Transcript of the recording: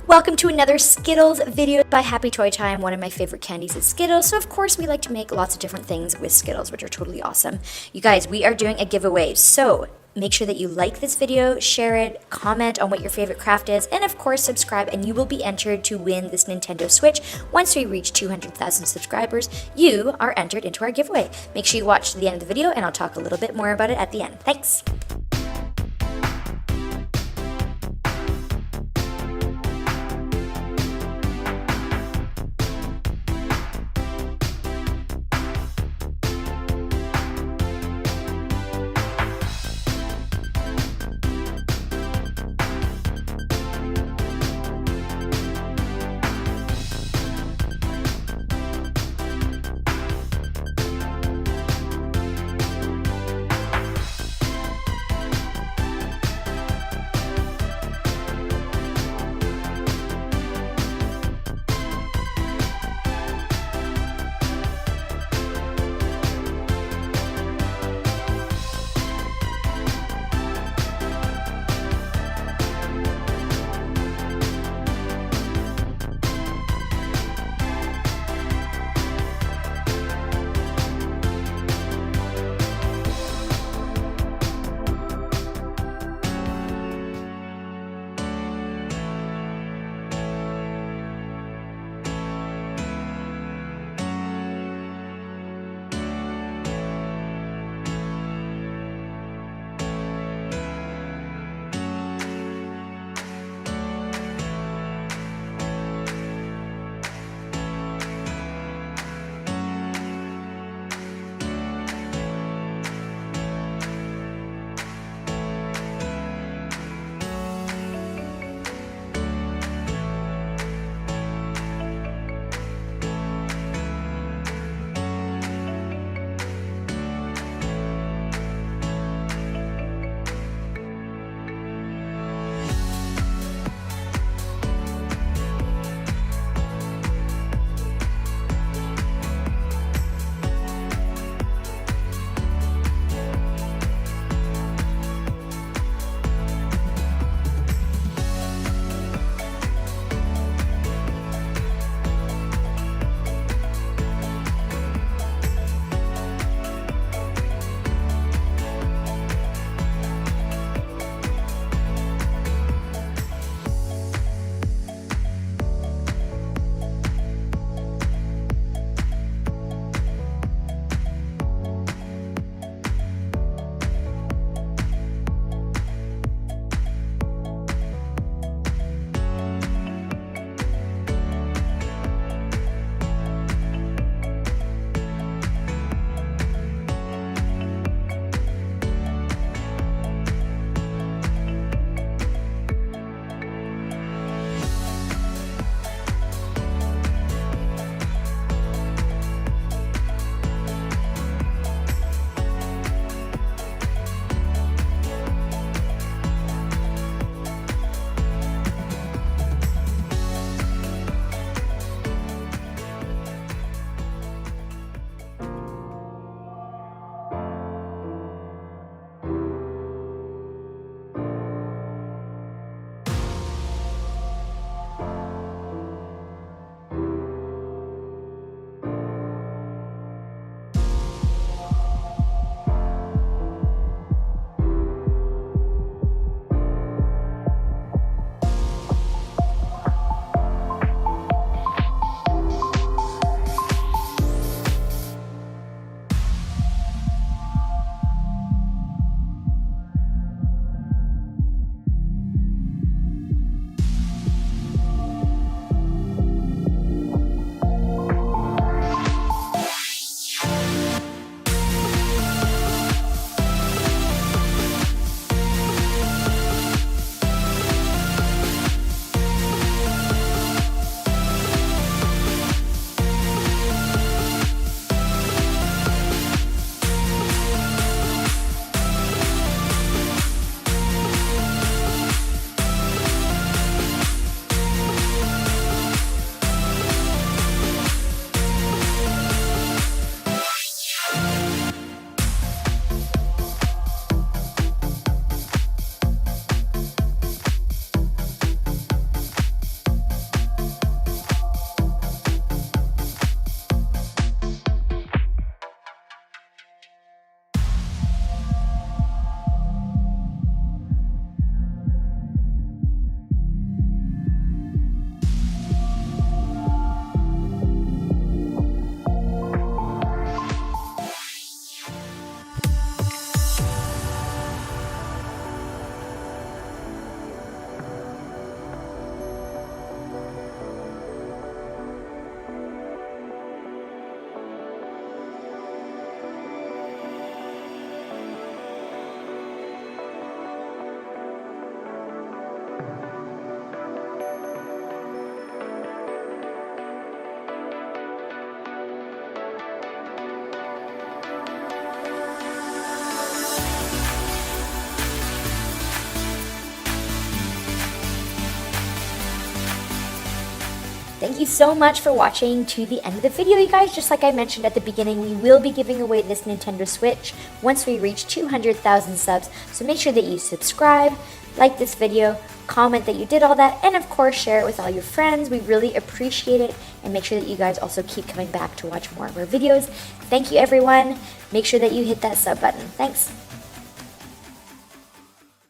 Welcome to another Skittles video by Happy Toy Time. One of my favorite candies is Skittles, so of course we like to make lots of different things with Skittles, which are totally awesome. You guys, we are doing a giveaway, so make sure that you like this video, share it, comment on what your favorite craft is, and of course subscribe, and you will be entered to win this Nintendo Switch. Once we reach 200,000 subscribers, you are entered into our giveaway. Make sure you watch to the end of the video, and I'll talk a little bit more about it at the end. Thanks! Thank you so much for watching to the end of the video, you guys. Just like I mentioned at the beginning, we will be giving away this Nintendo Switch once we reach 200,000 subs. So make sure that you subscribe, like this video, comment that you did all that, and of course share it with all your friends. We really appreciate it, and make sure that you guys also keep coming back to watch more of our videos. Thank you, everyone. Make sure that you hit that sub button. Thanks.